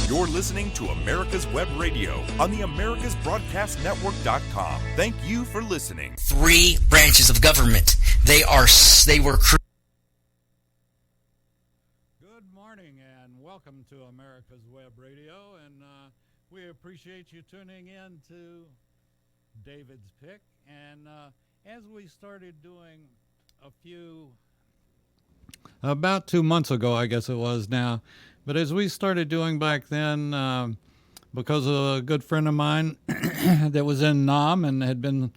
You're listening to America's Web Radio on the AmericasBroadcastNetwork.com. Thank you for listening. 3 branches of government. They were Good morning and welcome to America's Web Radio, and we appreciate you tuning in to David's Pick. And as we started doing about 2 months ago, I guess it was now, but as we started doing back then, because of a good friend of mine that was in Nam and had been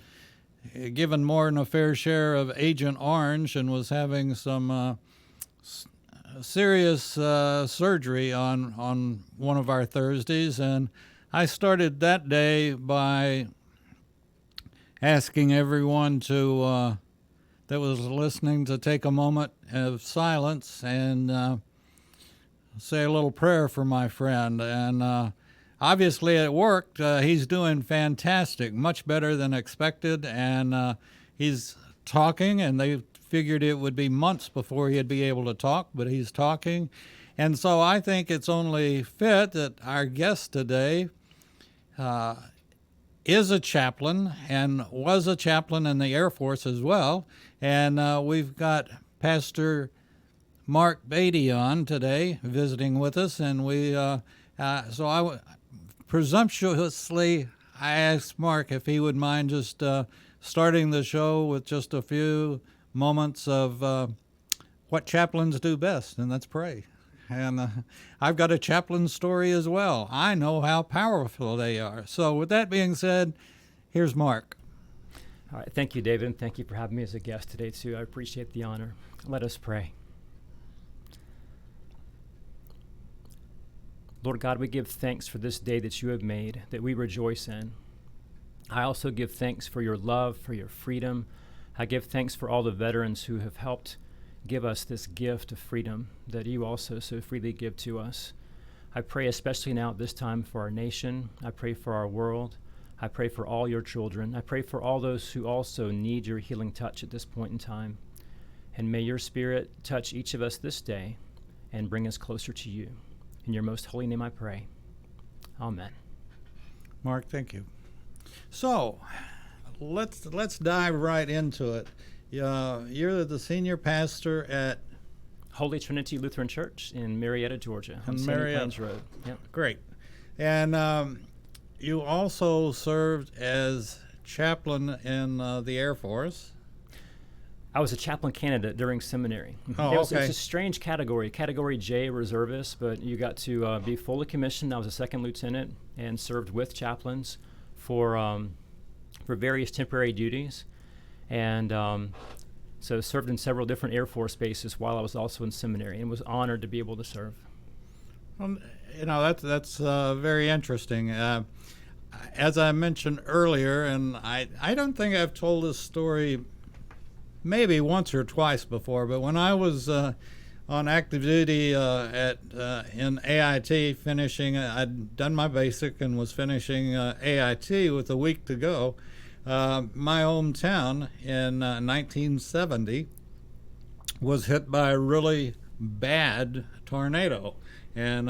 given more than a fair share of Agent Orange and was having some serious surgery on one of our Thursdays, and I started that day by asking everyone to that was listening to take a moment of silence and say a little prayer for my friend. And obviously it worked. He's doing fantastic, much better than expected, and he's talking, and they figured it would be months before he'd be able to talk, but he's talking. And so I think it's only fit that our guest today is a chaplain and was a chaplain in the Air Force as well. And we've got Pastor Mark Beatty on today visiting with us. And presumptuously, I asked Mark if he would mind just starting the show with just a few moments of what chaplains do best, and that's pray. And I've got a chaplain story as well. I know how powerful they are. So with that being said, here's Mark. All right. Thank you, David, and thank you for having me as a guest today, too. I appreciate the honor. Let us pray. Lord God, we give thanks for this day that you have made, that we rejoice in. I also give thanks for your love, for your freedom. I give thanks for all the veterans who have helped give us this gift of freedom that you also so freely give to us. I pray especially now at this time for our nation. I pray for our world. I pray for all your children. I pray for all those who also need your healing touch at this point in time. And may your Spirit touch each of us this day and bring us closer to you. In your most holy name I pray. Amen. Mark, thank you. So, let's dive right into it. You're the senior pastor at Holy Trinity Lutheran Church in Marietta, Georgia, on Sandy Marietta. Plains Road. Yep. Great. And you also served as chaplain in the Air Force. I was a chaplain candidate during seminary. Oh, It's okay. a strange category J reservist, but you got to be fully commissioned. I was a second lieutenant and served with chaplains for various temporary duties. And so served in several different Air Force bases while I was also in seminary, and was honored to be able to serve. That's very interesting. As I mentioned earlier, and I don't think I've told this story maybe once or twice before, but when I was on active duty in AIT, finishing, I'd done my basic and was finishing AIT with a week to go. My hometown in 1970 was hit by a really bad tornado, and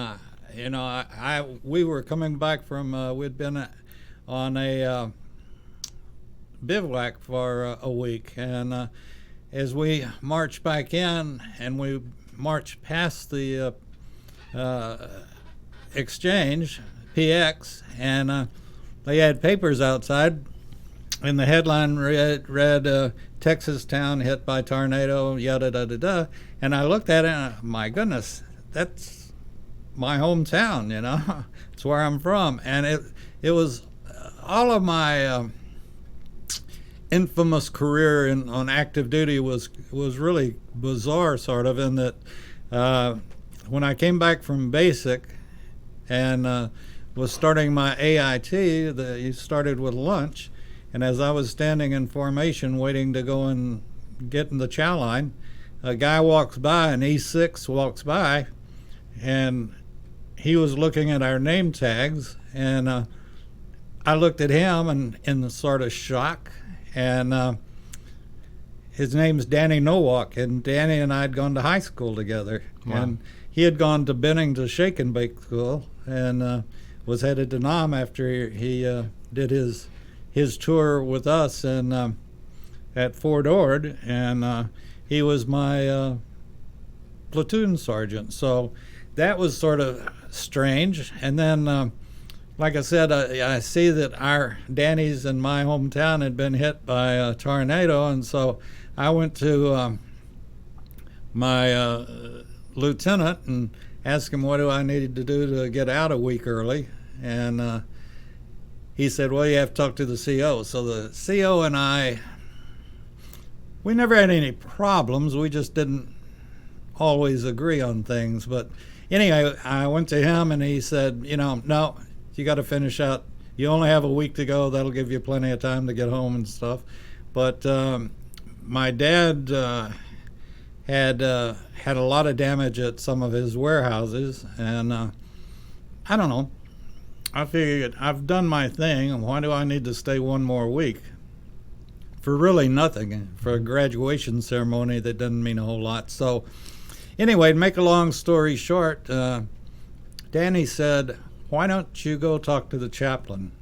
we were coming back from we'd been on a bivouac for a week, and as we marched back in and we marched past the exchange PX, and they had papers outside. And the headline read Texas town hit by tornado, yada, da, da, da. And I looked at it and, my goodness, that's my hometown, It's where I'm from. And it was all of my infamous career on active duty was really bizarre, sort of, in that when I came back from basic and was starting my AIT, you started with lunch. And as I was standing in formation waiting to go and get in the chow line, a guy walks by, an E6 walks by, and he was looking at our name tags, and I looked at him and in sort of shock, and his name's Danny Nowak, and Danny and I had gone to high school together. Wow. And he had gone to Benning to Shake and Bake School and was headed to Nam after he did his tour with us and at Fort Ord, and he was my platoon sergeant. So that was sort of strange. And then, like I said, I see that our Danny's in my hometown had been hit by a tornado, and so I went to my lieutenant and asked him what do I needed to do to get out a week early, and he said, well, you have to talk to the CO. So the CO and I, we never had any problems. We just didn't always agree on things. But anyway, I went to him and he said, no, you got to finish out. You only have a week to go. That'll give you plenty of time to get home and stuff. But my dad had a lot of damage at some of his warehouses, and I don't know. I figured I've done my thing. Why do I need to stay one more week for really nothing, for a graduation ceremony that doesn't mean a whole lot? So anyway, to make a long story short, Danny said, why don't you go talk to the chaplain?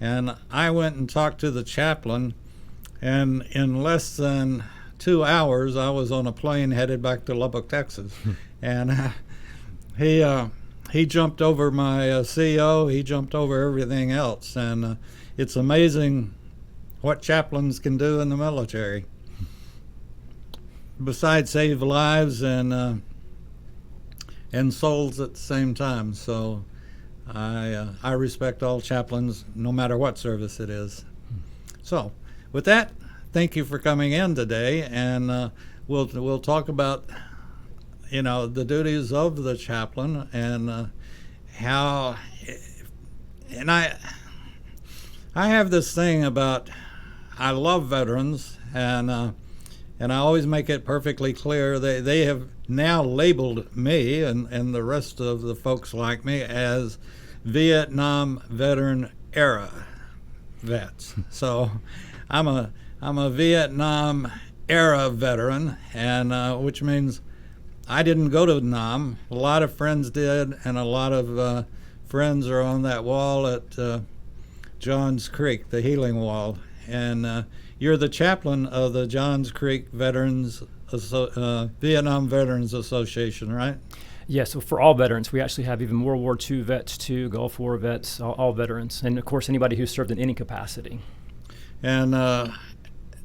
And I went and talked to the chaplain, and in less than 2 hours, I was on a plane headed back to Lubbock, Texas. And he jumped over my CO, he jumped over everything else. And it's amazing what chaplains can do in the military, besides save lives and souls at the same time. So I respect all chaplains, no matter what service it is. So with that, thank you for coming in today, and we'll talk about the duties of the chaplain and how. And I have this thing about, I love veterans, and I always make it perfectly clear they have now labeled me and the rest of the folks like me as Vietnam veteran era vets. So I'm a Vietnam era veteran, and which means I didn't go to Nam. A lot of friends did, and a lot of friends are on that wall at Johns Creek, the healing wall. And you're the chaplain of the Johns Creek Vietnam Veterans Association, right? Yes, so for all veterans. We actually have even World War II vets too, Gulf War vets, all veterans, and of course anybody who served in any capacity. And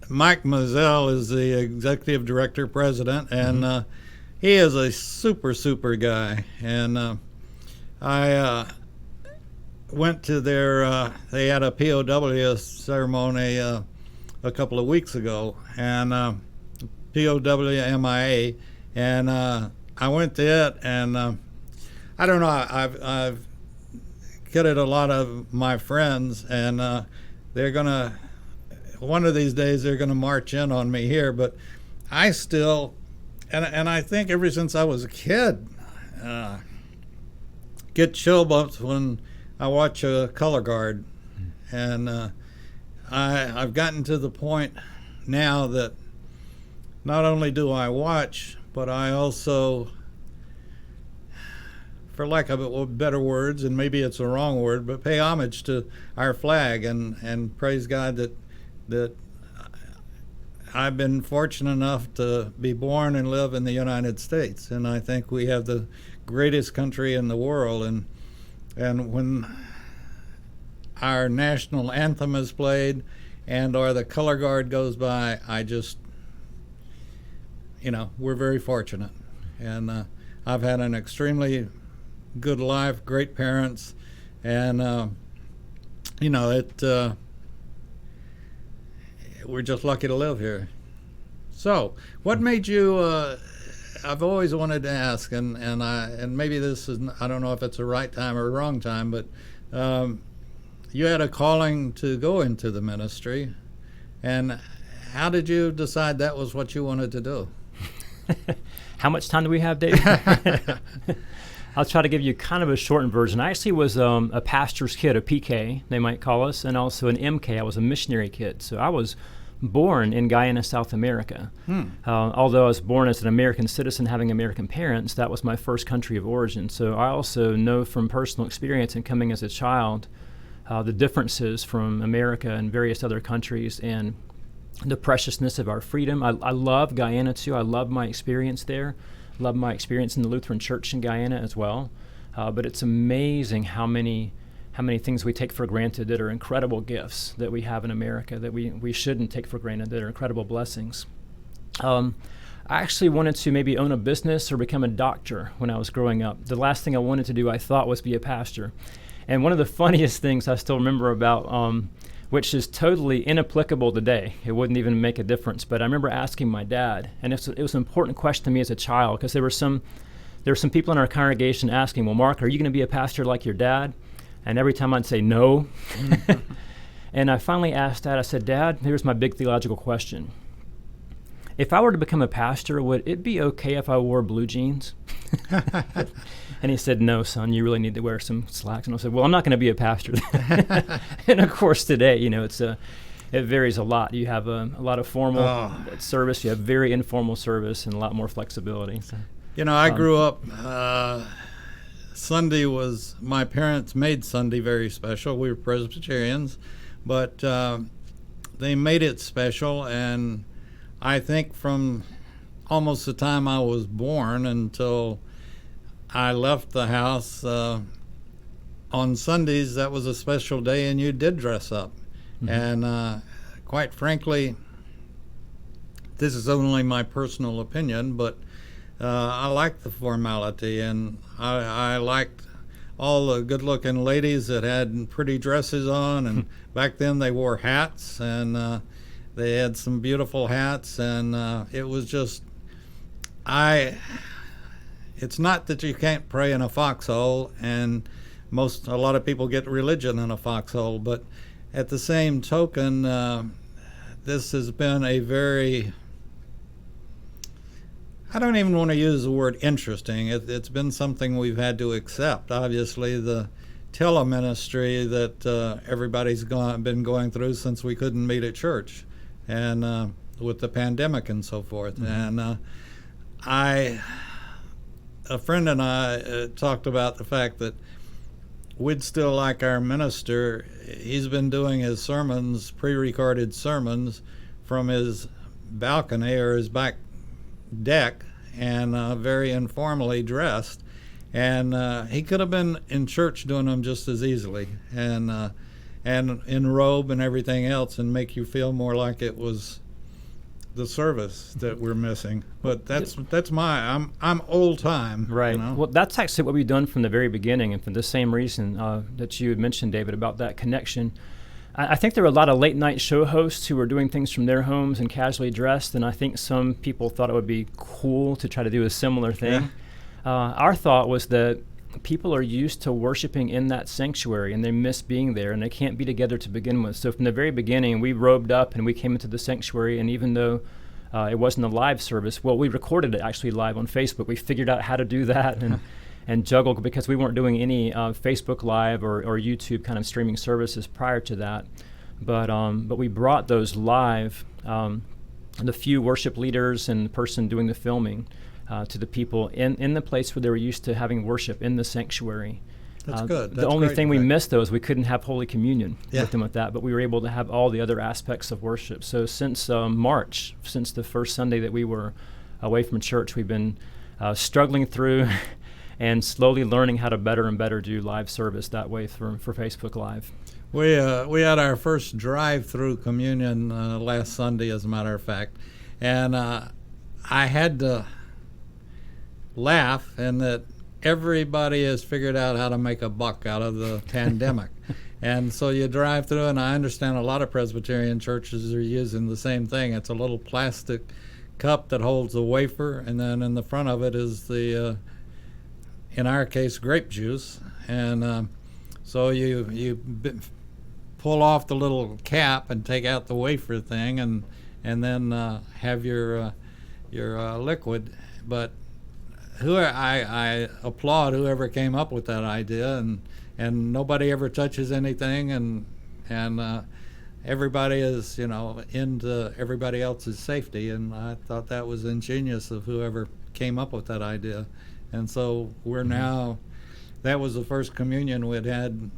Mike Mazzell is the executive director, president, and he is a super guy. And I went to their, they had a POW ceremony a couple of weeks ago, and POW MIA, and I went to it, and I don't know, I've kidded a lot of my friends, and they're gonna, one of these days they're gonna march in on me here, but I still, and I think ever since I was a kid, get chill bumps when I watch a color guard, and I've gotten to the point now that not only do I watch, but I also, for lack of better words, and maybe it's a wrong word, but pay homage to our flag and praise God that I've been fortunate enough to be born and live in the United States, and I think we have the greatest country in the world. And when our national anthem is played or the color guard goes by, I just, we're very fortunate. And I've had an extremely good life, great parents, and we're just lucky to live here. So, what made you? I've always wanted to ask, and maybe this is, I don't know if it's the right time or wrong time, but you had a calling to go into the ministry, and how did you decide that was what you wanted to do? How much time do we have, Dave? I'll try to give you kind of a shortened version. I actually was a pastor's kid, a PK, they might call us, and also an MK. I was a missionary kid. So I was born in Guyana, South America. Although I was born as an American citizen having American parents, that was my first country of origin. So I also know from personal experience and coming as a child the differences from America and various other countries and the preciousness of our freedom. I love Guyana too. I love my experience there. Love my experience in the Lutheran Church in Guyana as well. But it's amazing how many things we take for granted that are incredible gifts that we have in America that we shouldn't take for granted, that are incredible blessings. I actually wanted to maybe own a business or become a doctor when I was growing up. The last thing I wanted to do, I thought, was be a pastor. And one of the funniest things I still remember about, which is totally inapplicable today, it wouldn't even make a difference, but I remember asking my dad, and it was an important question to me as a child, because there were some people in our congregation asking, well, Mark, are you going to be a pastor like your dad? And every time I'd say no. And I finally asked Dad, I said, Dad, here's my big theological question. If I were to become a pastor, would it be okay if I wore blue jeans? And he said, no, son, you really need to wear some slacks. And I said, well, I'm not going to be a pastor. And of course, today, it varies a lot. You have a lot of formal service. You have very informal service and a lot more flexibility. So, I grew up, Sunday was, my parents made Sunday very special. We were Presbyterians, but they made it special. And I think from almost the time I was born until I left the house, on Sundays, that was a special day, and you did dress up. Mm-hmm. And quite frankly, this is only my personal opinion, but I liked the formality, and I liked all the good-looking ladies that had pretty dresses on, and back then they wore hats, and they had some beautiful hats, and it was just, it's not that you can't pray in a foxhole, and a lot of people get religion in a foxhole, but at the same token, this has been a very, I don't even want to use the word interesting. It's been something we've had to accept. Obviously, the teleministry that everybody's been going through since we couldn't meet at church, and with the pandemic and so forth. Mm-hmm. And a friend and I talked about the fact that we'd still like our minister. He's been doing his sermons, pre-recorded sermons, from his balcony or his back deck, and very informally dressed. And he could have been in church doing them just as easily, and in robe and everything else, and make you feel more like it was the service that we're missing. But that's I'm old time, right? Well, that's actually what we've done from the very beginning, and for the same reason that you had mentioned, David, about that connection. I think there were a lot of late night show hosts who were doing things from their homes and casually dressed, and I think some people thought it would be cool to try to do a similar thing. Yeah. Our thought was that people are used to worshiping in that sanctuary, and they miss being there, and they can't be together to begin with. So from the very beginning, we robed up and we came into the sanctuary, and even though it wasn't a live service, well, we recorded it actually live on Facebook. We figured out how to do that and juggled, because we weren't doing any Facebook Live or YouTube kind of streaming services prior to that. But we brought those live, the few worship leaders and the person doing the filming, to the people in the place where they were used to having worship in the sanctuary. That's good. That's the only thing we missed, though, is we couldn't have Holy Communion with them with that, but we were able to have all the other aspects of worship. So since March, since the first Sunday that we were away from church, we've been struggling through and slowly learning how to better and better do live service that way for Facebook Live. We had our first drive-through communion last Sunday, as a matter of fact, and I had to laugh, and that everybody has figured out how to make a buck out of the pandemic. And so you drive through, and I understand a lot of Presbyterian churches are using the same thing. It's a little plastic cup that holds a wafer, and then in the front of it is the, in our case, grape juice. And so you pull off the little cap and take out the wafer thing, and then have your liquid. But I applaud whoever came up with that idea, and nobody ever touches anything, and everybody is, into everybody else's safety, and I thought that was ingenious of whoever came up with that idea. And so we're now, that was the first communion we'd had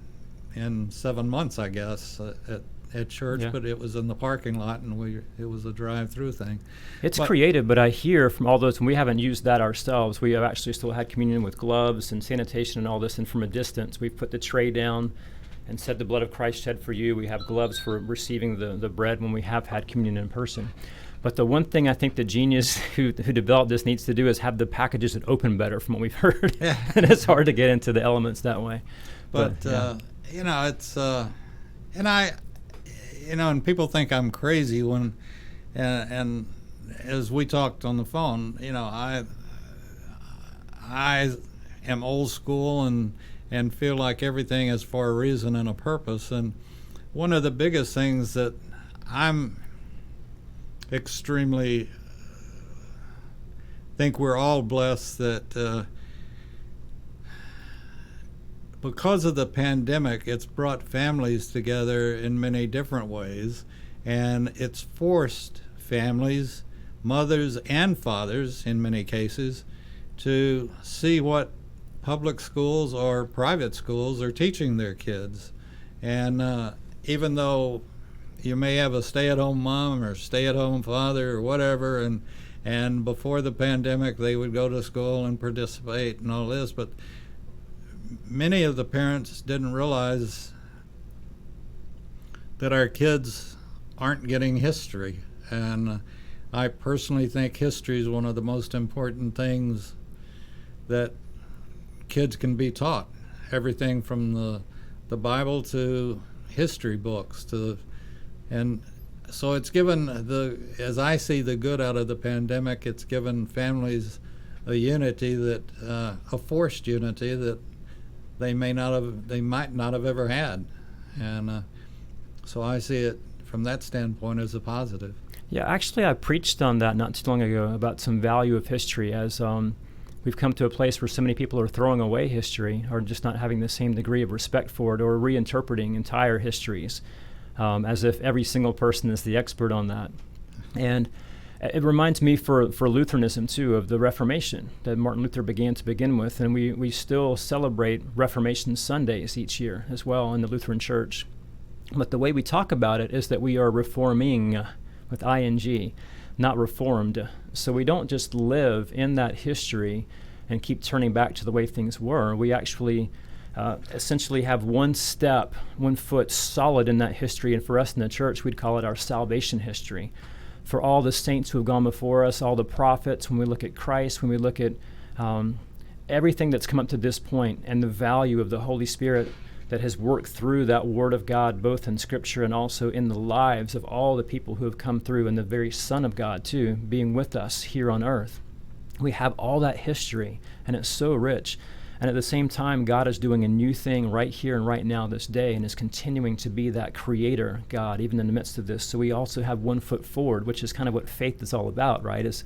in 7 months, I guess, at church, but it was in the parking lot, and it was a drive-through thing. It's creative, but I hear from all those, and we haven't used that ourselves. We have actually still had communion with gloves and sanitation and all this, and from a distance, we've put the tray down and said, the blood of Christ shed for you. We have gloves for receiving the bread when we have had communion in person. But the one thing I think the genius who developed this needs to do is have the packages that open better from what we've heard. And it's hard to get into the elements that way. But it's, and I, and people think I'm crazy when, and as we talked on the phone, I am old school and feel like everything is for a reason and a purpose. And one of the biggest things that I'm extremely think we're all blessed that because of the pandemic, it's brought families together in many different ways, and it's forced families, mothers and fathers in many cases, to see what public schools or private schools are teaching their kids. And even though you may have a stay-at-home mom or stay-at-home father or whatever, and before the pandemic they would go to school and participate and all this, but many of the parents didn't realize that our kids aren't getting history. And I personally think history is one of the most important things that kids can be taught. Everything from the Bible to history books and so it's given as I see the good out of the pandemic, it's given families a unity a forced unity that they might not have ever had. And so I see it from that standpoint as a positive. Yeah, actually I preached on that not too long ago about some value of history as we've come to a place where so many people are throwing away history or just not having the same degree of respect for it or reinterpreting entire histories as if every single person is the expert on that. And it reminds me for Lutheranism, too, of the Reformation that Martin Luther began to begin with, and we still celebrate Reformation Sundays each year as well in the Lutheran Church. But the way we talk about it is that we are reforming with ing, not reformed. So we don't just live in that history and keep turning back to the way things were. We actually essentially have one foot solid in that history, and for us in the church, we'd call it our salvation history. For all the saints who have gone before us, all the prophets, when we look at Christ, when we look at everything that's come up to this point, and the value of the Holy Spirit that has worked through that Word of God, both in Scripture and also in the lives of all the people who have come through, and the very Son of God, too, being with us here on earth. We have all that history, and it's so rich. And at the same time, God is doing a new thing right here and right now this day and is continuing to be that creator God, even in the midst of this. So we also have 1 foot forward, which is kind of what faith is all about, right? Is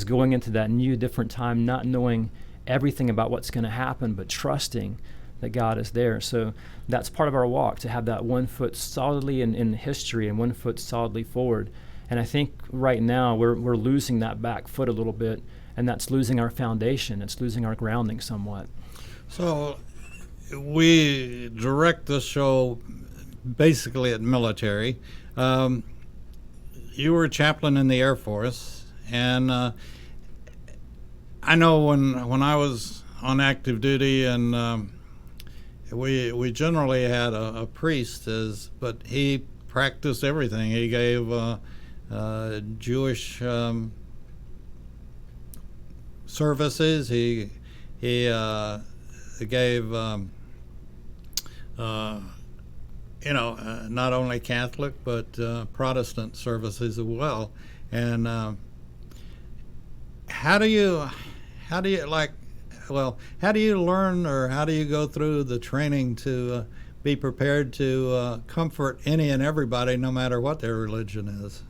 going into that new, different time, not knowing everything about what's going to happen, but trusting that God is there. So that's part of our walk, to have that 1 foot solidly in history and 1 foot solidly forward. And I think right now we're losing that back foot a little bit, and that's losing our foundation. It's losing our grounding somewhat. So we direct the show basically at military. You were a chaplain in the Air Force, and I know when I was on active duty, and we generally had a priest, but he practiced everything. He gave Jewish services. He gave not only Catholic but Protestant services as well. And how do you learn, or how do you go through the training to be prepared to comfort any and everybody, no matter what their religion is?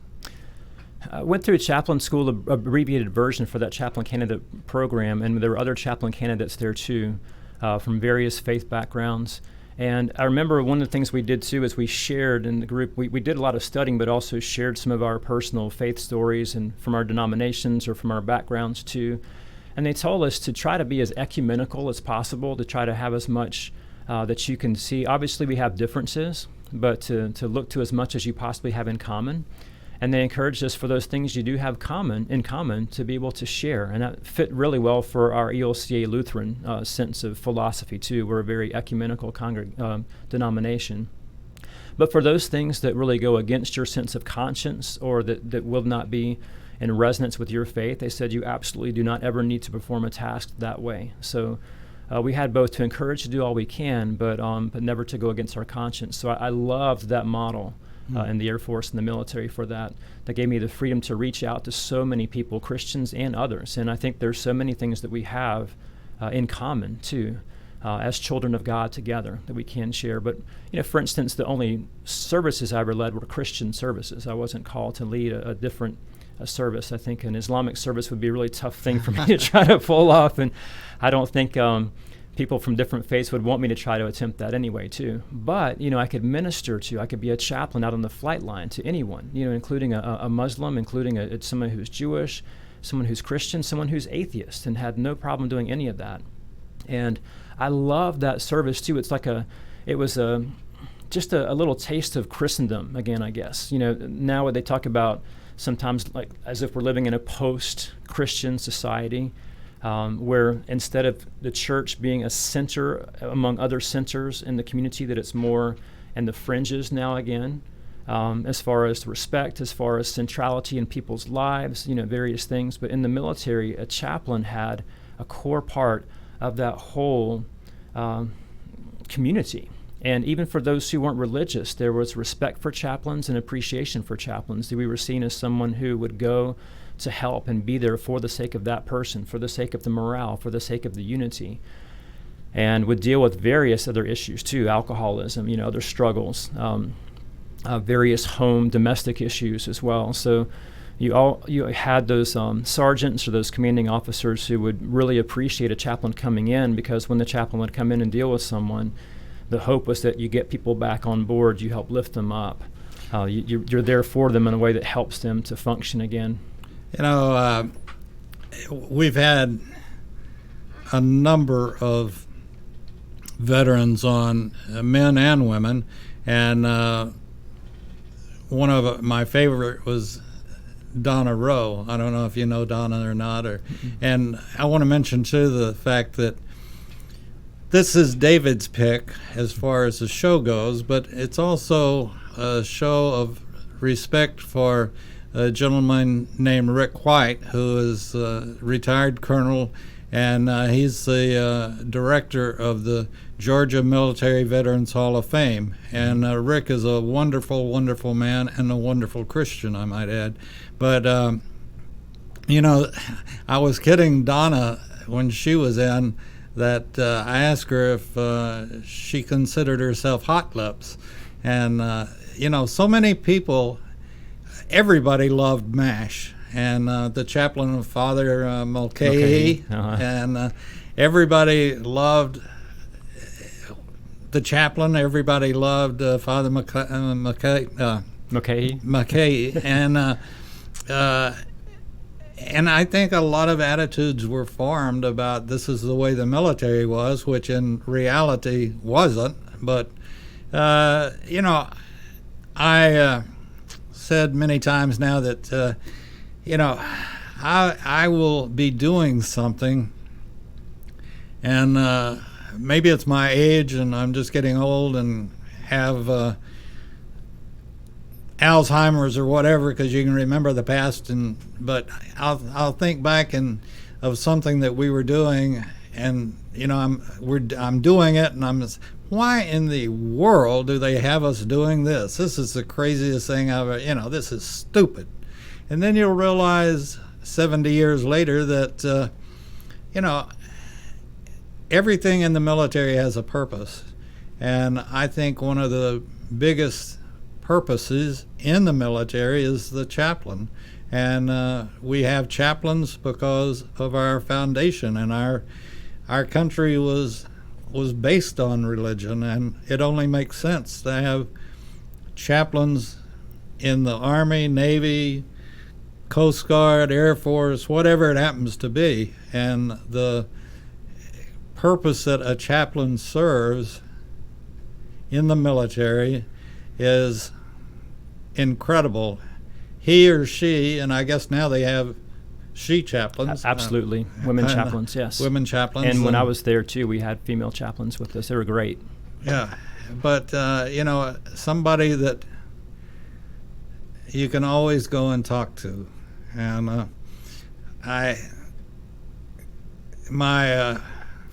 I went through a chaplain school, abbreviated version for that Chaplain Candidate program, and there were other chaplain candidates there too, from various faith backgrounds. And I remember one of the things we did too is we shared in the group, we did a lot of studying, but also shared some of our personal faith stories and from our denominations or from our backgrounds too. And they told us to try to be as ecumenical as possible, to try to have as much that you can see. Obviously we have differences, but to look to as much as you possibly have in common. And they encouraged us for those things you do have in common to be able to share. And that fit really well for our ELCA Lutheran sense of philosophy too. We're a very ecumenical denomination. But for those things that really go against your sense of conscience or that will not be in resonance with your faith, they said you absolutely do not ever need to perform a task that way. So we had both to encourage to do all we can, but never to go against our conscience. So I loved that model. In the Air Force and the military for that. That gave me the freedom to reach out to so many people, Christians and others. And I think there's so many things that we have in common too, as children of God together that we can share. But for instance, the only services I ever led were Christian services. I wasn't called to lead a different service. I think an Islamic service would be a really tough thing for me to try to pull off, and I don't think people from different faiths would want me to try to attempt that anyway too. But I could minister to, I could be a chaplain out on the flight line to anyone, including a Muslim, including someone who's Jewish, someone who's Christian, someone who's atheist, and had no problem doing any of that. And I love that service too. It was just a little taste of Christendom again, I guess. Now they talk about sometimes like as if we're living in a post-Christian society, where instead of the church being a center among other centers in the community, that it's more in the fringes now again, as far as respect, as far as centrality in people's lives, various things. But in the military, a chaplain had a core part of that whole community. And even for those who weren't religious, there was respect for chaplains and appreciation for chaplains. We were seen as someone who would go to help and be there for the sake of that person, for the sake of the morale, for the sake of the unity, and would deal with various other issues too, alcoholism, other struggles, various home domestic issues as well. So you had those sergeants or those commanding officers who would really appreciate a chaplain coming in, because when the chaplain would come in and deal with someone, the hope was that you get people back on board, you help lift them up. You're there for them in a way that helps them to function again. We've had a number of veterans on, men and women, and one of my favorite was Donna Rowe. I don't know if you know Donna or not. And I want to mention too the fact that this is David's pick as far as the show goes, but it's also a show of respect for a gentleman named Rick White, who is a retired colonel, and he's the director of the Georgia Military Veterans Hall of Fame. And Rick is a wonderful, wonderful man and a wonderful Christian, I might add. But, I was kidding Donna when she was in that I asked her if she considered herself hot lips. And, so many people, everybody loved MASH, and the chaplain of Father Mulcahy, and everybody loved the chaplain. Everybody loved Father Mulcahy, and I think a lot of attitudes were formed about this is the way the military was, which in reality wasn't. But I said many times now that I will be doing something, and maybe it's my age and I'm just getting old and have Alzheimer's or whatever, because you can remember the past, but I'll think back of something that we were doing, and I'm doing it, and I'm just, why in the world do they have us doing this? This is the craziest thing I've ever, this is stupid. And then you'll realize 70 years later that, everything in the military has a purpose. And I think one of the biggest purposes in the military is the chaplain. And we have chaplains because of our foundation, and our country was was based on religion, and it only makes sense to have chaplains in the Army, Navy, Coast Guard, Air Force, whatever it happens to be. And the purpose that a chaplain serves in the military is incredible. He or she, and I guess now they have she chaplains. Absolutely. Women chaplains, yes. Women chaplains. And when I was there, too, we had female chaplains with us. They were great. Yeah. But, somebody that you can always go and talk to. And my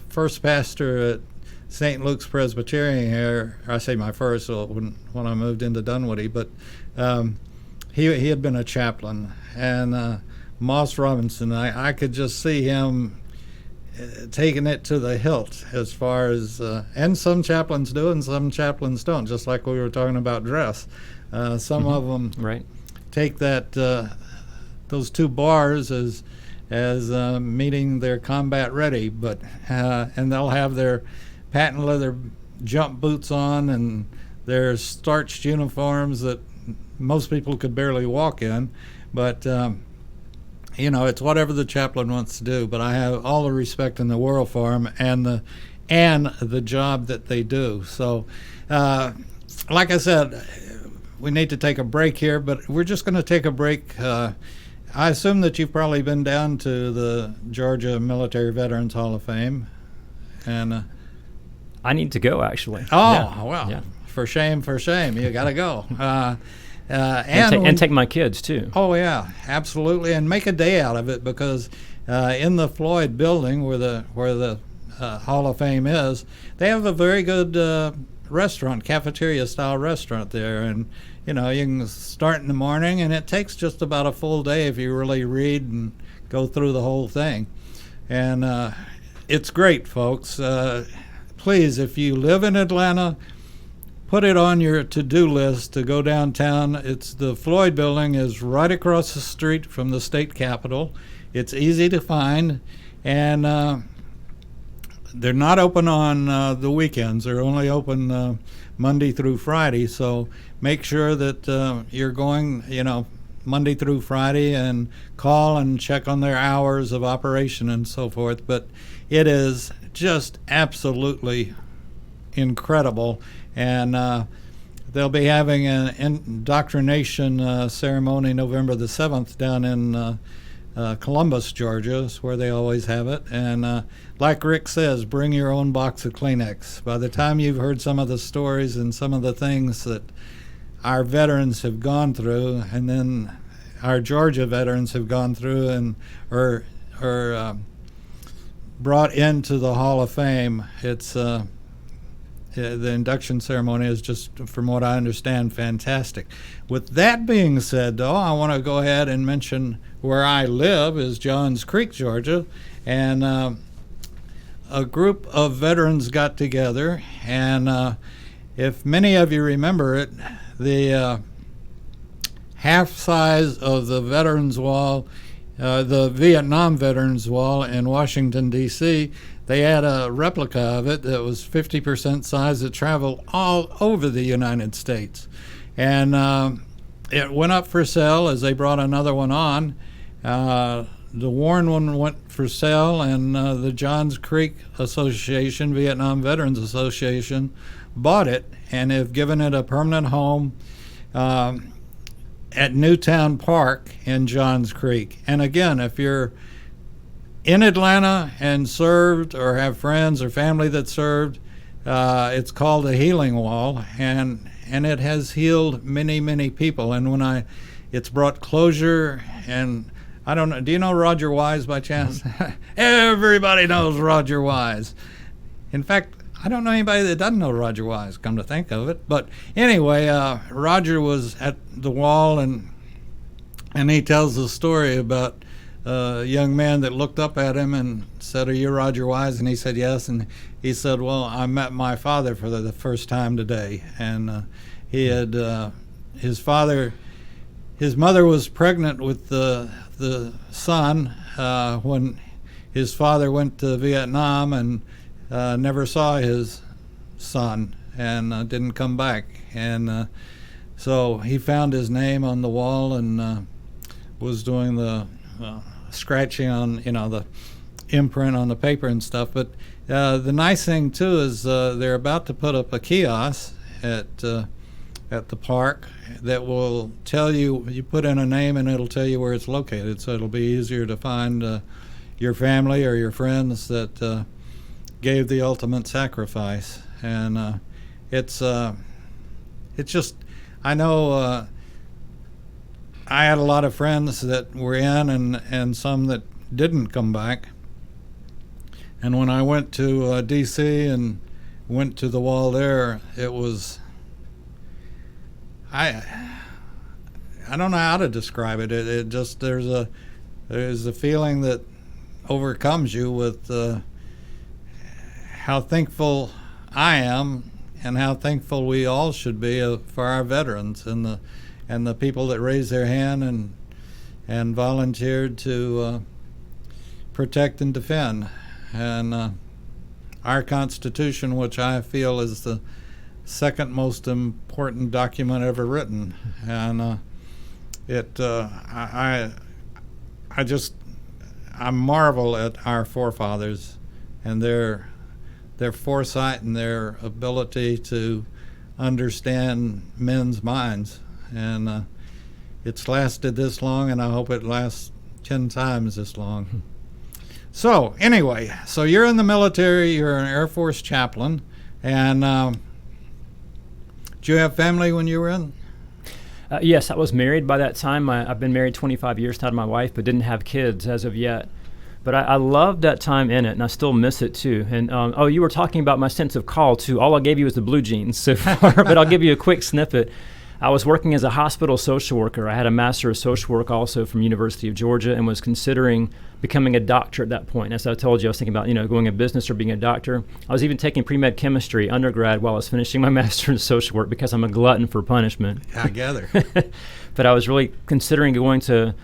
first pastor at St. Luke's Presbyterian here, I say my first when I moved into Dunwoody, but he had been a chaplain. And Moss Robinson, I could just see him taking it to the hilt as far as, and some chaplains do and some chaplains don't, just like we were talking about dress. Some of them take that those 2 bars as meeting their combat ready, but and they'll have their patent leather jump boots on and their starched uniforms that most people could barely walk in, but it's whatever the chaplain wants to do. But I have all the respect in the world for them and the job that they do. So, like I said, we need to take a break here, but we're just going to take a break. I assume that you've probably been down to the Georgia Military Veterans Hall of Fame, and I need to go, actually. Oh, yeah. Well, yeah. For shame, you got to go. And take my kids, too. Oh, yeah, absolutely, and make a day out of it, because in the Floyd building where the Hall of Fame is, they have a very good restaurant, cafeteria-style restaurant there, and you can start in the morning, and it takes just about a full day if you really read and go through the whole thing. And it's great, folks. Please, if you live in Atlanta, put it on your to-do list to go downtown. The Floyd building is right across the street from the state capitol. It's easy to find, and they're not open on the weekends. They're only open Monday through Friday, so make sure that you're going, Monday through Friday, and call and check on their hours of operation and so forth. But it is just absolutely incredible, and they'll be having an indoctrination ceremony November the 7th down in Columbus, Georgia, is where they always have it. And like Rick says, bring your own box of Kleenex. By the time you've heard some of the stories and some of the things that our veterans have gone through, and then our Georgia veterans have gone through and are brought into the Hall of Fame, it's the induction ceremony is just, from what I understand, fantastic. With that being said, though, I want to go ahead and mention where I live is Johns Creek, Georgia, and a group of veterans got together, and if many of you remember it, the half size of the Veterans Wall, the Vietnam Veterans Wall in Washington, D.C., they had a replica of it that was 50% size that traveled all over the United States. And it went up for sale as they brought another one on. The worn one went for sale, and the Johns Creek Association, Vietnam Veterans Association, bought it and have given it a permanent home at Newtown Park in Johns Creek. And again, if you're in Atlanta and served or have friends or family that served, it's called a healing wall, and it has healed many, many people. And it's brought closure. And I don't know, do you know Roger Wise by chance? Everybody knows Roger Wise. In fact, I don't know anybody that doesn't know Roger Wise, come to think of it. But anyway, Roger was at the wall, and he tells the story about a young man that looked up at him and said, "Are you Roger Wise?" And he said, "Yes." And he said, "Well, I met my father for the first time today." And he had his mother was pregnant with the son when his father went to Vietnam, and never saw his son and didn't come back. And so he found his name on the wall and was doing the scratching on, the imprint on the paper and stuff. But the nice thing too is they're about to put up a kiosk at the park that will tell you. You put in a name and it'll tell you where it's located, so it'll be easier to find your family or your friends that gave the ultimate sacrifice. And it's just, I know I had a lot of friends that were in and some that didn't come back. And when I went to D.C. and went to the wall there, it was, I don't know how to describe it. It just, there's a feeling that overcomes you with how thankful I am and how thankful we all should be for our veterans and the people that raised their hand and volunteered to protect and defend. And our Constitution, which I feel is the second most important document ever written, and I marvel at our forefathers and their foresight and their ability to understand men's minds. And it's lasted this long, and I hope it lasts 10 times this long. So anyway, so you're in the military, you're an Air Force chaplain, and did you have family when you were in? Yes, I was married by that time. I've been married 25 years now to my wife, but didn't have kids as of yet. But I loved that time in it, and I still miss it too. And you were talking about my sense of call too. All I gave you was the blue jeans so far, but I'll give you a quick snippet. I was working as a hospital social worker. I had a master of social work also from University of Georgia and was considering becoming a doctor at that point. As I told you, I was thinking about going in business or being a doctor. I was even taking pre-med chemistry undergrad while I was finishing my master in social work because I'm a glutton for punishment. I gather. But I was really considering going to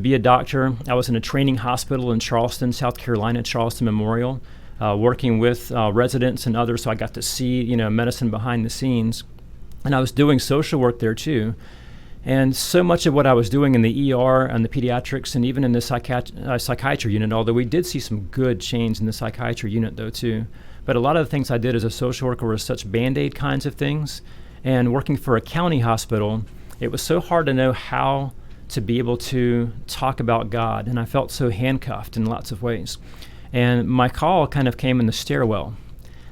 be a doctor. I was in a training hospital in Charleston, South Carolina, Charleston Memorial, working with residents and others, so I got to see medicine behind the scenes. And I was doing social work there too. And so much of what I was doing in the ER and the pediatrics and even in the psychiatry unit, although we did see some good change in the psychiatry unit though too. But a lot of the things I did as a social worker were such Band-Aid kinds of things. And working for a county hospital, it was so hard to know how to be able to talk about God. And I felt so handcuffed in lots of ways. And my call kind of came in the stairwell.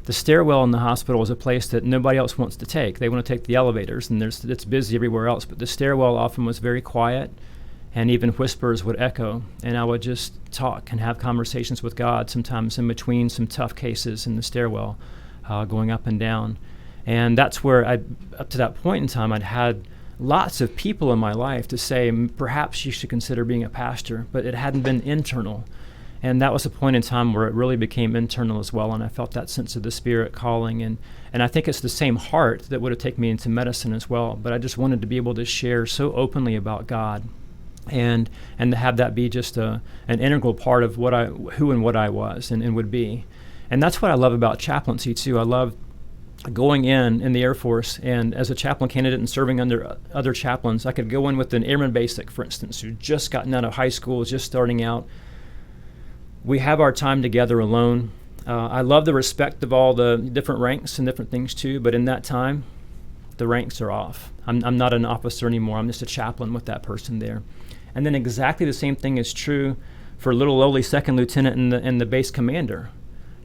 The stairwell in the hospital is a place that nobody else wants to take. They want to take the elevators, and it's busy everywhere else. But the stairwell often was very quiet, and even whispers would echo. And I would just talk and have conversations with God, sometimes in between some tough cases in the stairwell, going up and down. And that's where, up to that point in time, I'd had lots of people in my life to say, perhaps you should consider being a pastor, but it hadn't been internal. And that was a point in time where it really became internal as well, and I felt that sense of the Spirit calling. And I think it's the same heart that would have taken me into medicine as well, but I just wanted to be able to share so openly about God and to have that be just an integral part of who and what I was and would be. And that's what I love about chaplaincy too. I love going in the Air Force, and as a chaplain candidate and serving under other chaplains, I could go in with an airman basic, for instance, who'd just gotten out of high school, just starting out. We have our time together alone. I love the respect of all the different ranks and different things too, but in that time, the ranks are off. I'm not an officer anymore. I'm just a chaplain with that person there. And then exactly the same thing is true for little lowly second lieutenant and the base commander.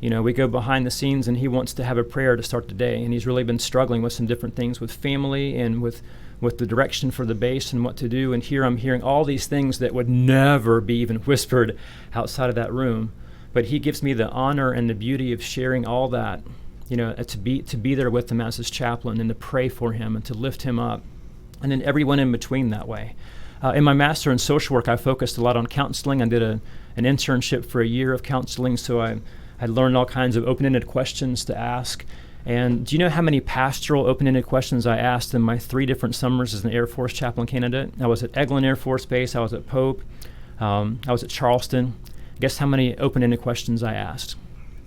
We go behind the scenes, and he wants to have a prayer to start the day, and he's really been struggling with some different things with family and with the direction for the base and what to do. And here I'm hearing all these things that would never be even whispered outside of that room. But he gives me the honor and the beauty of sharing all that, to be there with him as his chaplain and to pray for him and to lift him up. And then everyone in between that way. In my master in social work, I focused a lot on counseling. I did an internship for a year of counseling, so I learned all kinds of open-ended questions to ask. And do you know how many pastoral open-ended questions I asked in my 3 different summers as an Air Force chaplain candidate? I was at Eglin Air Force Base, I was at Pope, I was at Charleston. Guess how many open-ended questions I asked?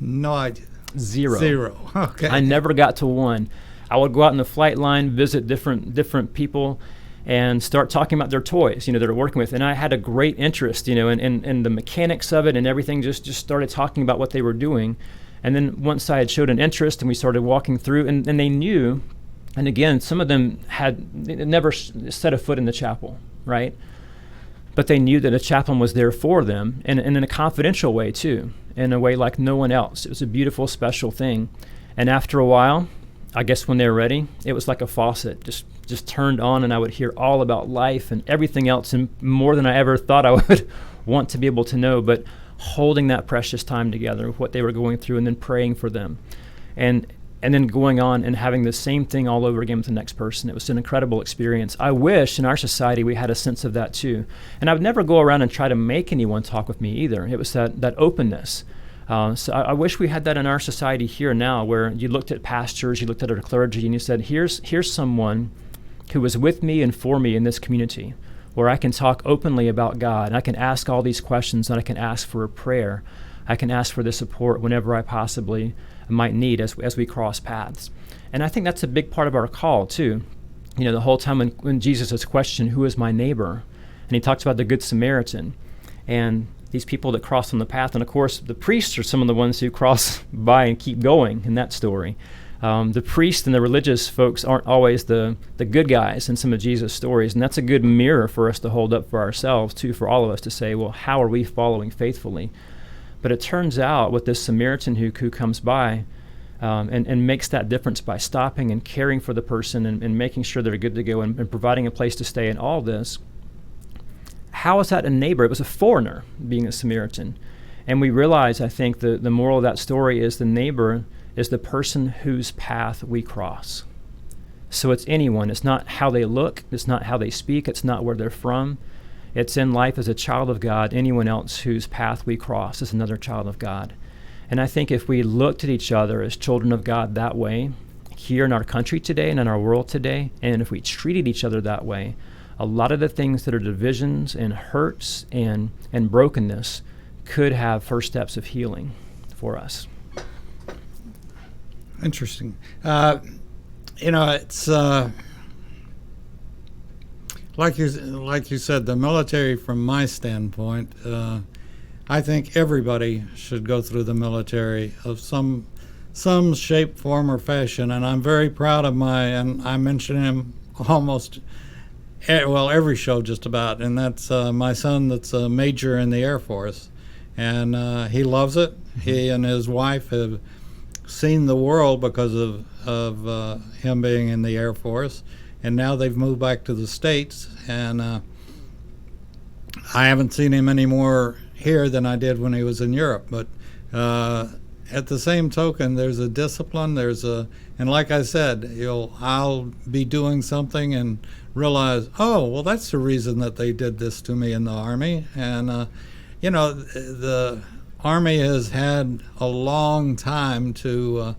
No idea. Zero. Okay. I never got to one. I would go out in the flight line, visit different people, and start talking about their toys, that they're working with. And I had a great interest, in the mechanics of it and everything. Just started talking about what they were doing. And then once I had showed an interest and we started walking through, and they knew, and again, some of them had never set a foot in the chapel, right? But they knew that a chaplain was there for them, and in a confidential way too, in a way like no one else. It was a beautiful, special thing. And after a while, I guess when they were ready, it was like a faucet, just turned on, and I would hear all about life and everything else, and more than I ever thought I would want to be able to know, but holding that precious time together with what they were going through and then praying for them. And then going on and having the same thing all over again with the next person. It was an incredible experience. I wish in our society we had a sense of that too. And I would never go around and try to make anyone talk with me either. It was that openness. So I wish we had that in our society here now, where you looked at pastors, you looked at our clergy, and you said, here's someone who was with me and for me in this community, where I can talk openly about God, and I can ask all these questions, and I can ask for a prayer. I can ask for the support whenever I possibly might need as we cross paths. And I think that's a big part of our call too. The whole time when Jesus is questioned, who is my neighbor? And he talks about the Good Samaritan and these people that cross on the path. And of course, the priests are some of the ones who cross by and keep going in that story. The priests and the religious folks aren't always the good guys in some of Jesus' stories. And that's a good mirror for us to hold up for ourselves too, for all of us to say, well, how are we following faithfully? But it turns out with this Samaritan who comes by and makes that difference by stopping and caring for the person and making sure they're good to go and providing a place to stay and all this, how is that a neighbor? It was a foreigner being a Samaritan. And we realize, I think, the moral of that story is the neighbor is the person whose path we cross. So it's anyone. It's not how they look. It's not how they speak. It's not where they're from. It's in life as a child of God. Anyone else whose path we cross is another child of God. And I think if we looked at each other as children of God that way, here in our country today and in our world today, and if we treated each other that way, a lot of the things that are divisions and hurts and brokenness could have first steps of healing for us. Interesting. It's like you said, the military, from my standpoint, I think everybody should go through the military of some shape, form, or fashion. And I'm very proud of and I mention him almost, every show just about. And that's my son that's a major in the Air Force. And he loves it. He and his wife have seen the world because of him being in the Air Force. And now they've moved back to the States, and I haven't seen him any more here than I did when he was in Europe. But at the same token, there's a discipline, and like I said, I'll be doing something and realize, oh, well, that's the reason that they did this to me in the Army. And, the Army has had a long time to,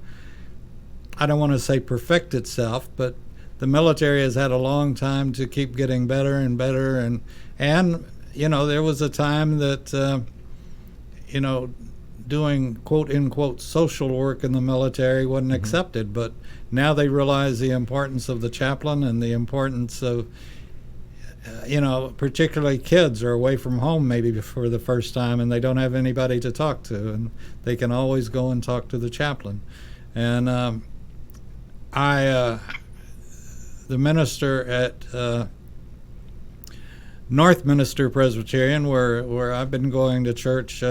I don't want to say perfect itself, but the military has had a long time to keep getting better and better, and there was a time that doing quote unquote social work in the military wasn't accepted, but now they realize the importance of the chaplain and the importance of particularly kids are away from home maybe for the first time and they don't have anybody to talk to, and they can always go and talk to the chaplain. And the minister at North Minister Presbyterian, where I've been going to church,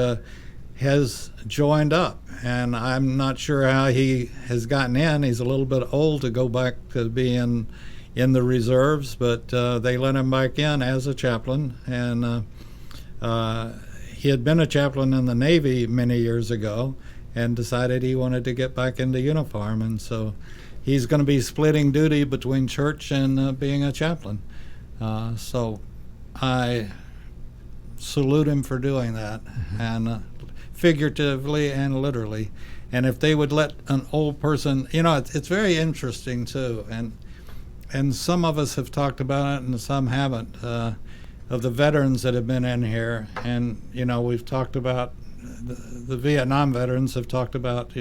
has joined up, and I'm not sure how he has gotten in. He's a little bit old to go back to being in the reserves, but they let him back in as a chaplain, and he had been a chaplain in the Navy many years ago and decided he wanted to get back into uniform, and so he's going to be splitting duty between church and being a chaplain. So I salute him for doing that, and figuratively and literally. And if they would let an old person, it's very interesting too, and some of us have talked about it and some haven't, of the veterans that have been in here. And, we've talked about the Vietnam veterans have talked about,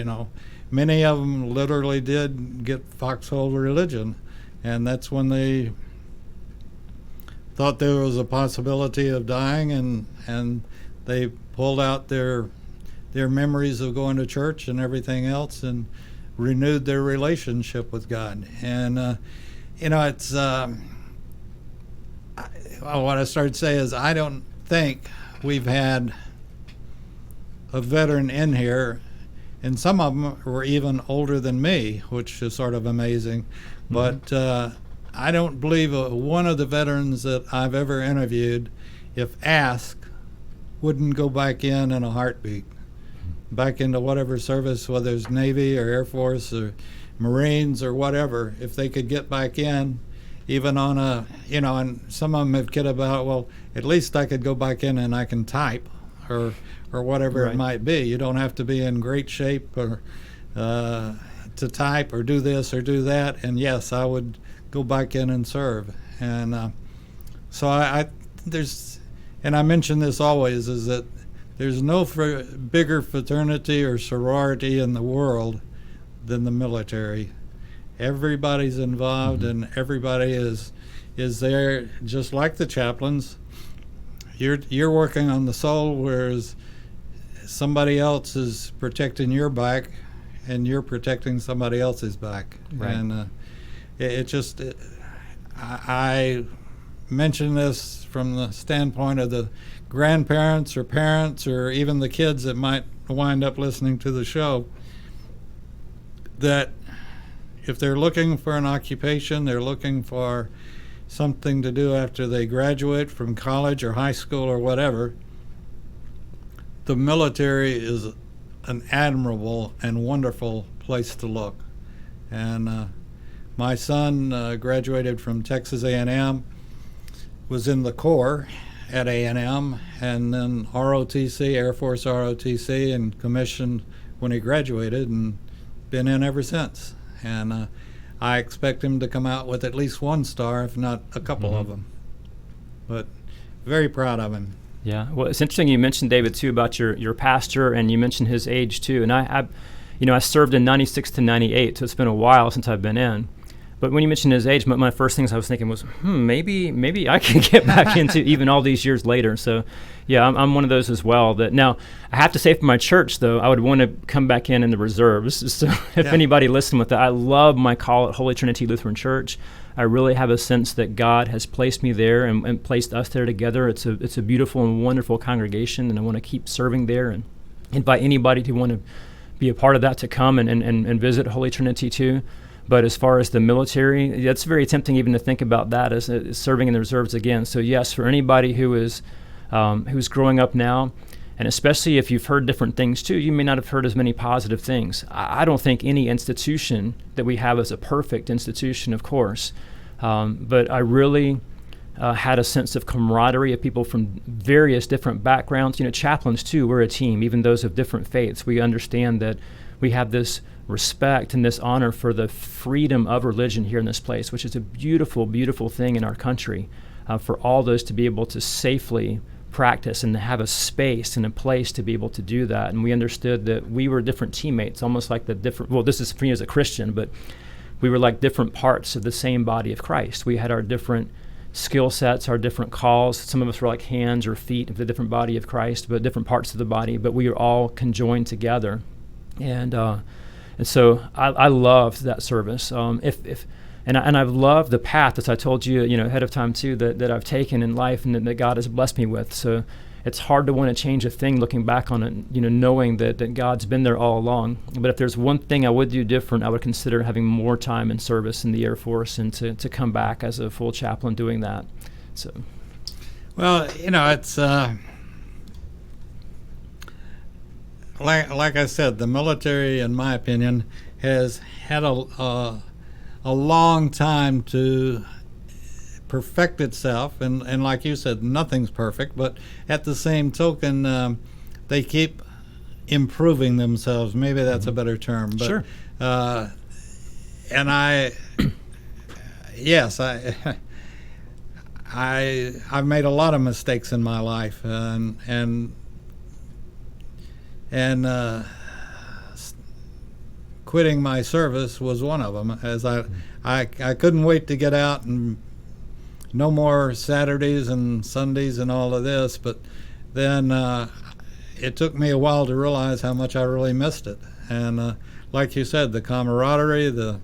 many of them literally did get foxhole religion, and that's when they thought there was a possibility of dying, and they pulled out their memories of going to church and everything else and renewed their relationship with God. And it's what I started to say is I don't think we've had a veteran in here, and some of them were even older than me, which is sort of amazing. But I don't believe one of the veterans that I've ever interviewed, if asked, wouldn't go back in a heartbeat, back into whatever service, whether it's Navy or Air Force or Marines or whatever. If they could get back in, even on and some of them have kidded about, well, at least I could go back in and I can type or whatever it might be. You don't have to be in great shape or to type or do this or do that. And yes, I would go back in and serve. And so I mention this always, is that there's no bigger fraternity or sorority in the world than the military. Everybody's involved, and everybody is there, just like the chaplains. You're working on the soul, whereas somebody else is protecting your back, and you're protecting somebody else's back. Right. And I mention this from the standpoint of the grandparents or parents or even the kids that might wind up listening to the show, that if they're looking for an occupation, they're looking for something to do after they graduate from college or high school or whatever, the military is an admirable and wonderful place to look. And my son graduated from Texas A&M, was in the Corps at A&M, and then ROTC, Air Force ROTC, and commissioned when he graduated, and been in ever since. And I expect him to come out with at least one star, if not a couple of them. But very proud of him. Yeah, well, it's interesting you mentioned, David, too, about your pastor, and you mentioned his age too. And I served in '96 to '98, so it's been a while since I've been in. But when you mentioned his age, my first things I was thinking was, maybe I can get back into even all these years later. So, yeah, I'm one of those as well. That now I have to say, for my church though, I would want to come back in the reserves. So if anybody listening with that, I love my call at Holy Trinity Lutheran Church. I really have a sense that God has placed me there and placed us there together. It's a beautiful and wonderful congregation, and I want to keep serving there and invite anybody who want to be a part of that to come and visit Holy Trinity too. But as far as the military, it's very tempting even to think about that as serving in the reserves again. So yes, for anybody who is who's growing up now, and especially if you've heard different things too, you may not have heard as many positive things. I don't think any institution that we have is a perfect institution, of course, but I really had a sense of camaraderie of people from various different backgrounds. Chaplains too, we're a team, even those of different faiths. We understand that we have this respect and this honor for the freedom of religion here in this place, which is a beautiful, beautiful thing in our country, for all those to be able to safely practice and to have a space and a place to be able to do that. And we understood that we were different teammates, almost like this is for me as a Christian, but we were like different parts of the same body of Christ. We had our different skill sets, our different calls. Some of us were like hands or feet of the different body of Christ, but different parts of the body, but we were all conjoined together. And so I loved that service. And I've loved the path, as I told you, ahead of time too, that I've taken in life and that God has blessed me with. So it's hard to want to change a thing looking back on it, knowing that God's been there all along. But if there's one thing I would do different, I would consider having more time in service in the Air Force and to come back as a full chaplain doing that. So, well, it's like I said, the military, in my opinion, has had a long time to perfect itself, and like you said, nothing's perfect, but at the same token, they keep improving themselves. Maybe that's a better term. But, sure. And I've made a lot of mistakes in my life, and and quitting my service was one of them, as I couldn't wait to get out and no more Saturdays and Sundays and all of this. But then it took me a while to realize how much I really missed it. And like you said, the camaraderie, the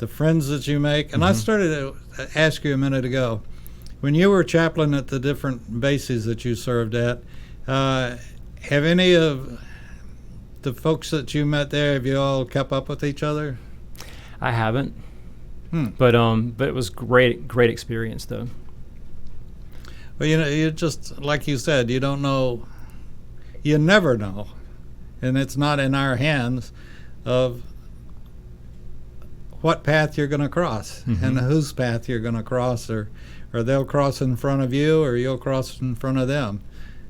friends that you make. And I started to ask you a minute ago, when you were chaplain at the different bases that you served at, have any of the folks that you met there, have you all kept up with each other? I haven't, but it was great experience though. Well, you just, like you said, you don't know, you never know, and it's not in our hands of what path you're going to cross and whose path you're going to cross, or they'll cross in front of you or you'll cross in front of them.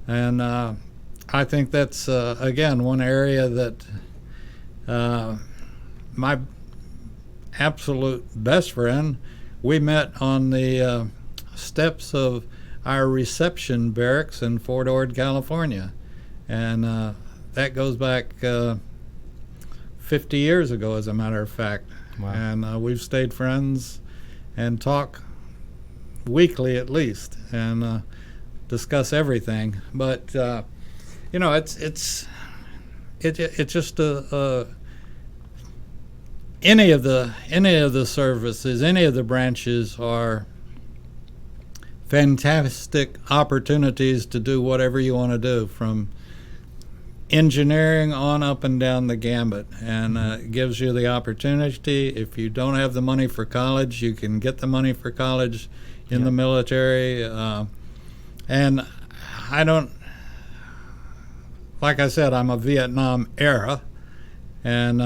And I think that's, again, one area that my absolute best friend, we met on the steps of our reception barracks in Fort Ord, California. And that goes back 50 years ago, as a matter of fact. Wow. And we've stayed friends and talk weekly at least, and discuss everything. But it's just any of the services, any of the branches are fantastic opportunities to do whatever you want to do, from engineering on up and down the gambit, and it gives you the opportunity. If you don't have the money for college, you can get the money for college in the military. And I don't, like I said, I'm a Vietnam era, and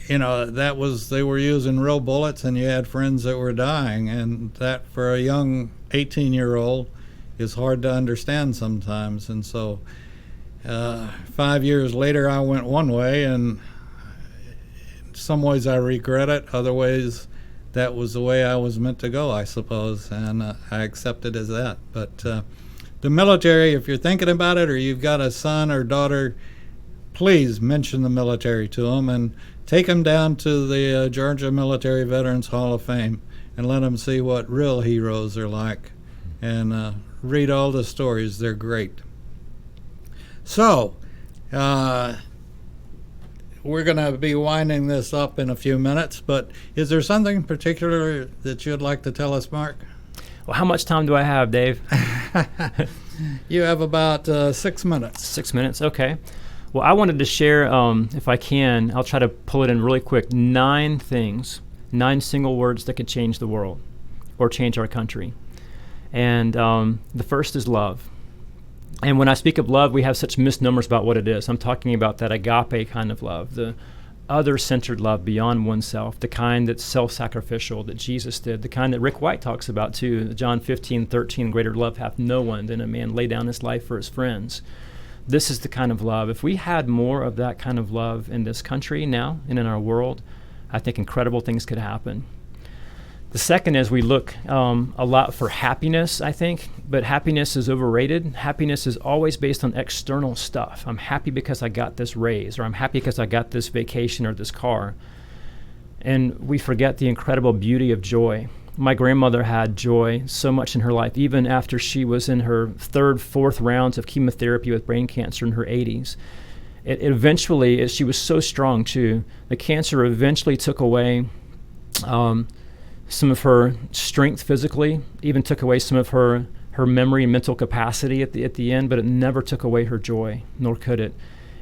that was, they were using real bullets, and you had friends that were dying, and that for a young 18-year-old is hard to understand sometimes. And so 5 years later, I went one way, and in some ways I regret it. Other ways, that was the way I was meant to go, I suppose, and I accept it as that. But the military, if you're thinking about it, or you've got a son or daughter, please mention the military to them, and take them down to the Georgia Military Veterans Hall of Fame and let them see what real heroes are like, and read all the stories. They're great. So we're going to be winding this up in a few minutes, but is there something particular that you'd like to tell us, Mark? Well, how much time do I have, Dave? You have about 6 minutes. 6 minutes, okay. Well, I wanted to share, if I can, I'll try to pull it in really quick, 9 things, 9 single words that could change the world or change our country. And the first is love. And when I speak of love, we have such misnomers about what it is. I'm talking about that agape kind of love, the other-centered love beyond oneself, the kind that's self-sacrificial that Jesus did, the kind that Rick White talks about too, John 15:13, greater love hath no one than a man lay down his life for his friends. This is the kind of love. If we had more of that kind of love in this country now and in our world, I think incredible things could happen. The second is we look a lot for happiness, I think, but happiness is overrated. Happiness is always based on external stuff. I'm happy because I got this raise, or I'm happy because I got this vacation or this car. And we forget the incredible beauty of joy. My grandmother had joy so much in her life, even after she was in her 3rd, 4th rounds of chemotherapy with brain cancer in her 80s. It eventually, she was so strong too, the cancer eventually took away some of her strength physically, even took away some of her memory and mental capacity at the end, but it never took away her joy, nor could it.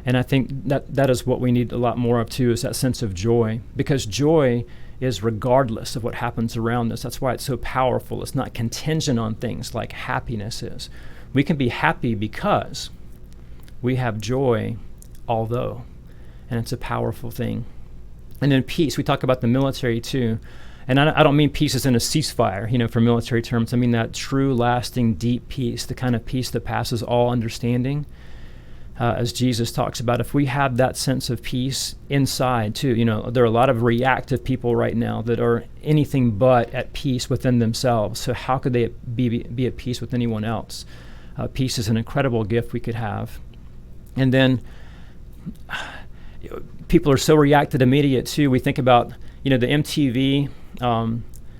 And I think that is what we need a lot more of too, is that sense of joy, because joy is regardless of what happens around us. That's why it's so powerful. It's not contingent on things like happiness is. We can be happy because we have joy, although, and it's a powerful thing. And then peace, we talk about the military too. And I don't mean peace as in a ceasefire, for military terms. I mean that true, lasting, deep peace, the kind of peace that passes all understanding. As Jesus talks about, if we have that sense of peace inside too, there are a lot of reactive people right now that are anything but at peace within themselves. So how could they be at peace with anyone else? Peace is an incredible gift we could have. And then people are so reactive immediate too. We think about, the MTV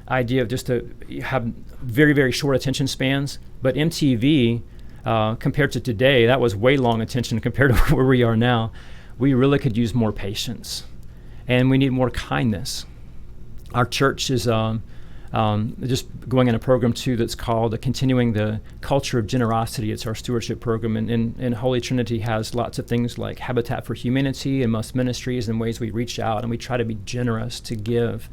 idea of just to have very, very short attention spans. But MTV, compared to today, that was way long attention compared to where we are now. We really could use more patience, and we need more kindness. Our church is just going in a program too that's called Continuing the Culture of Generosity. It's our stewardship program, and Holy Trinity has lots of things like Habitat for Humanity and Must Ministries and ways we reach out and we try to be generous to give.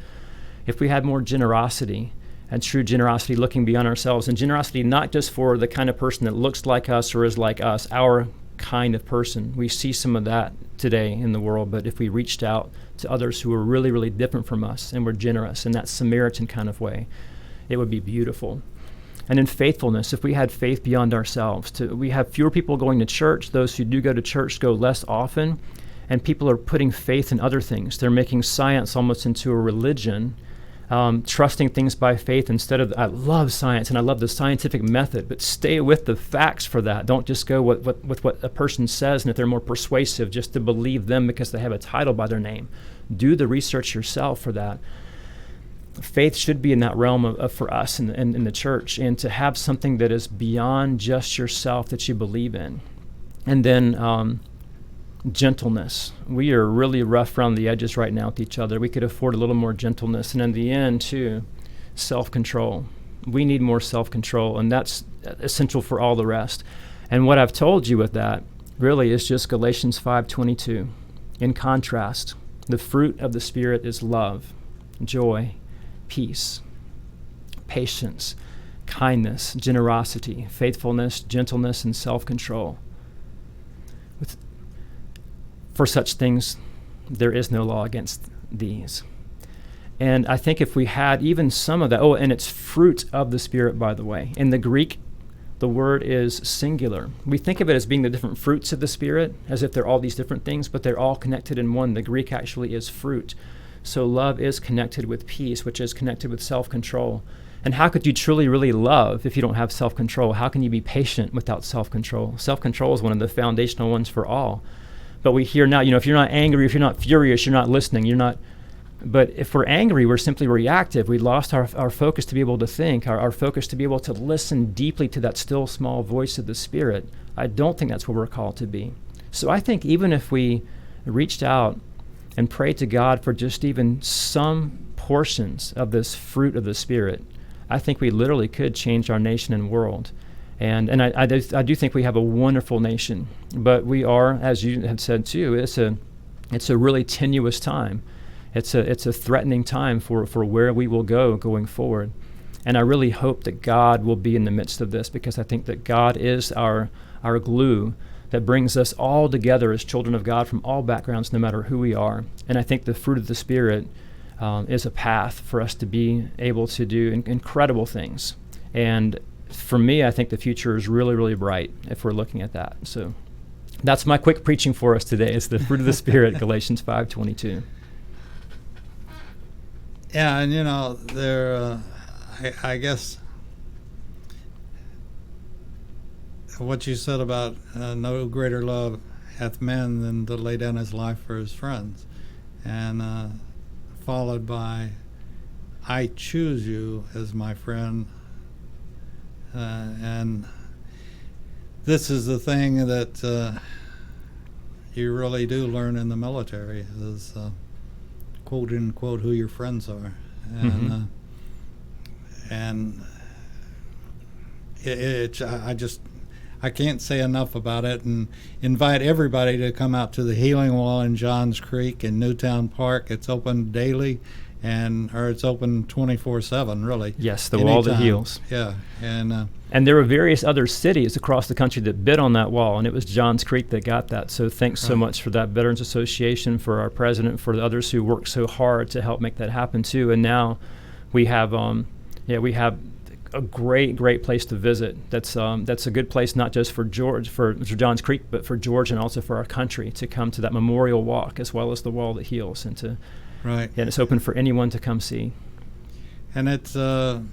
If we had more generosity and true generosity looking beyond ourselves, and generosity not just for the kind of person that looks like us or is like us, our kind of person. We see some of that today in the world, but if we reached out to others who are really, really different from us and were generous in that Samaritan kind of way, it would be beautiful. And in faithfulness, if we had faith beyond ourselves, we have fewer people going to church. Those who do go to church go less often, and people are putting faith in other things. They're making science almost into a religion, trusting things by faith instead of, I love science and I love the scientific method, but stay with the facts for that. Don't just go with what a person says, and if they're more persuasive, just to believe them because they have a title by their name. Do the research yourself for that. Faith should be in that realm of for us in the church, and to have something that is beyond just yourself that you believe in. And then gentleness. We are really rough around the edges right now with each other. We could afford a little more gentleness. And in the end, too, self-control. We need more self-control, and that's essential for all the rest. And what I've told you with that really is just Galatians 5:22. In contrast, the fruit of the Spirit is love, joy, peace, patience, kindness, generosity, faithfulness, gentleness, and self-control. For such things, there is no law against these. And I think if we had even some of that, and it's fruit of the Spirit, by the way. In the Greek, the word is singular. We think of it as being the different fruits of the Spirit, as if they're all these different things, but they're all connected in one. The Greek actually is fruit. So love is connected with peace, which is connected with self-control. And how could you truly, really love if you don't have self-control? How can you be patient without self-control? Self-control is one of the foundational ones for all. But we hear now, if you're not angry, if you're not furious, you're not listening, but if we're angry, we're simply reactive. We lost our focus to be able to think, our focus to be able to listen deeply to that still small voice of the Spirit. I don't think that's what we're called to be. So I think even if we reached out and prayed to God for just even some portions of this fruit of the Spirit, I think we literally could change our nation and world. And I do think we have a wonderful nation, but we are, as you have said too, it's a really tenuous time. It's a threatening time for where we will go going forward. And I really hope that God will be in the midst of this, because I think that God is our glue that brings us all together as children of God from all backgrounds, no matter who we are. And I think the fruit of the Spirit is a path for us to be able to do incredible things. And for me, I think the future is really, really bright if we're looking at that. So that's my quick preaching for us today. It's the fruit of the Spirit, Galatians 5:22. Yeah, and there, I guess what you said about no greater love hath man than to lay down his life for his friends, and followed by, I choose you as my friend. And this is the thing that you really do learn in the military, is quote unquote who your friends are, and I can't say enough about it, and invite everybody to come out to the Healing Wall in Johns Creek in Newtown Park. It's open daily. Or it's open 24/7, really. Yes, the wall that heals. Yeah, and there were various other cities across the country that bid on that wall, and it was Johns Creek that got that. So thanks so much for that Veterans Association, for our president, for the others who worked so hard to help make that happen too. And now we have, we have a great place to visit. That's a good place not just for Johns Creek, but for George and also for our country to come to that memorial walk as well as the wall that heals, and to. Right. And it's open for anyone to come see. And it's, you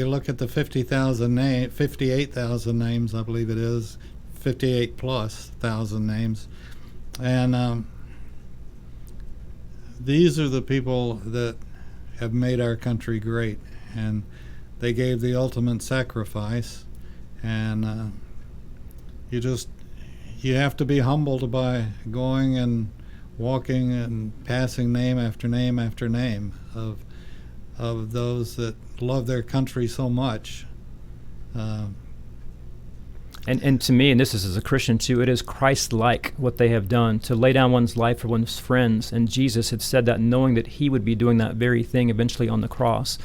look at the 58,000 names, I believe it is, 58 plus thousand names. And these are the people that have made our country great, and they gave the ultimate sacrifice. And you have to be humbled by going and walking and passing name after name after name of those that love their country so much. And to me, and this is as a Christian too, it is Christ-like what they have done, to lay down one's life for one's friends. And Jesus had said that knowing that he would be doing that very thing eventually on the cross.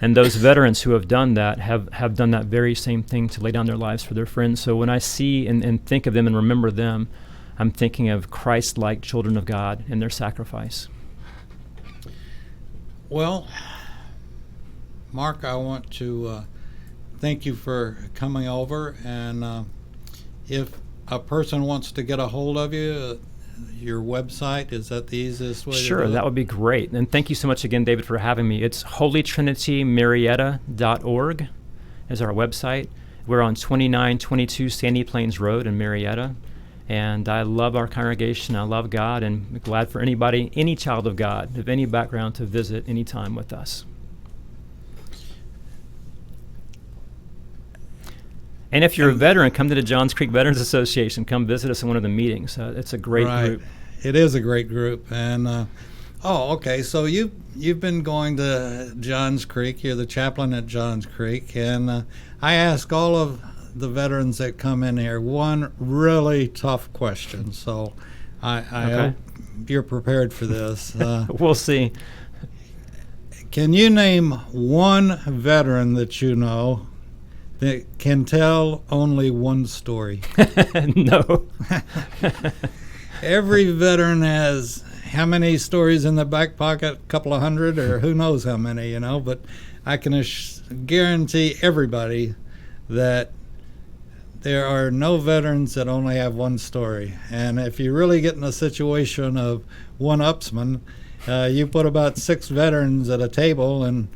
And those veterans who have done that have done that very same thing, to lay down their lives for their friends. So when I see and think of them and remember them, I'm thinking of Christ-like children of God and their sacrifice. Well, Mark, I want to thank you for coming over. And if a person wants to get a hold of you, your website, is that the easiest way to do it? Sure, that would be great. And thank you so much again, David, for having me. It's holytrinitymarietta.org is our website. We're on 2922 Sandy Plains Road in Marietta. And I love our congregation. I love God, and I'm glad for anybody, any child of God, of any background, to visit anytime with us. And if you're a veteran, come to the Johns Creek Veterans Association. Come visit us in one of the meetings. It's a great group. It is a great group. And okay. So you've been going to Johns Creek. You're the chaplain at Johns Creek, and I ask all of the veterans that come in here one really tough question. So I hope you're prepared for this. We'll see. Can you name one veteran that you know that can tell only one story? No. Every veteran has how many stories in the back pocket? A couple of hundred, or who knows how many, but I can guarantee everybody that there are no veterans that only have one story. And if you really get in a situation of one-upsman, you put about 6 veterans at a table, and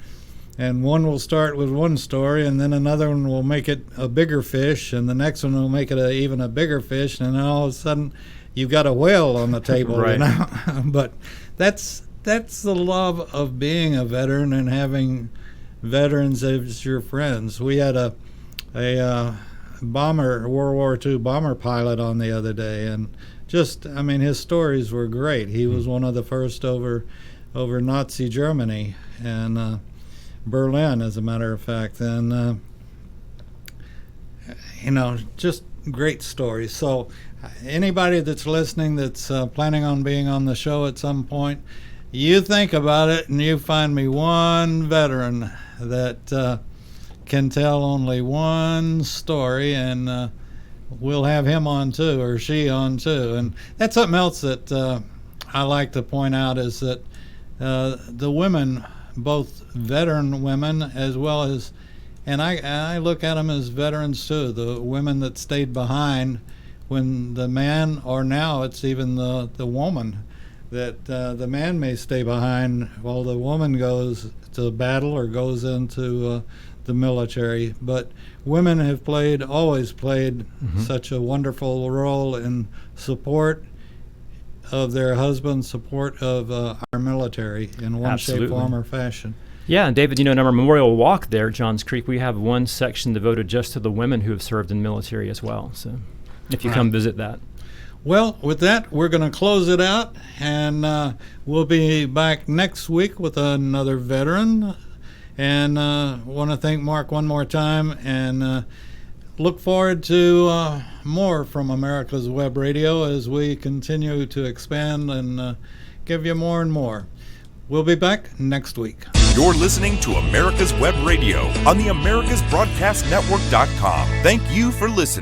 one will start with one story, and then another one will make it a bigger fish, and the next one will make it even a bigger fish, and then all of a sudden you've got a whale on the table. Right. But that's the love of being a veteran and having veterans as your friends. We had a bomber, World War II bomber pilot on the other day, and his stories were great. He was one of the first over Nazi Germany, and Berlin, as a matter of fact, and just great stories. So anybody that's listening that's planning on being on the show at some point, you think about it and you find me one veteran that can tell only one story, and we'll have him on too, or she on too. And that's something else that I like to point out, is that the women, both veteran women as well as, and I look at them as veterans too, the women that stayed behind when the man, or now it's even the woman, that the man may stay behind while the woman goes to battle or goes into the military. But women have always played such a wonderful role in support of their husbands, support of our military in one shape, form, or fashion. Yeah, and David, in our memorial walk there at Johns Creek, we have one section devoted just to the women who have served in the military as well. So if you come visit that. Well, with that, we're going to close it out, and we'll be back next week with another veteran. And want to thank Mark one more time, and look forward to more from America's Web Radio as we continue to expand and give you more and more. We'll be back next week. You're listening to America's Web Radio on the AmericasBroadcastNetwork.com. Thank you for listening.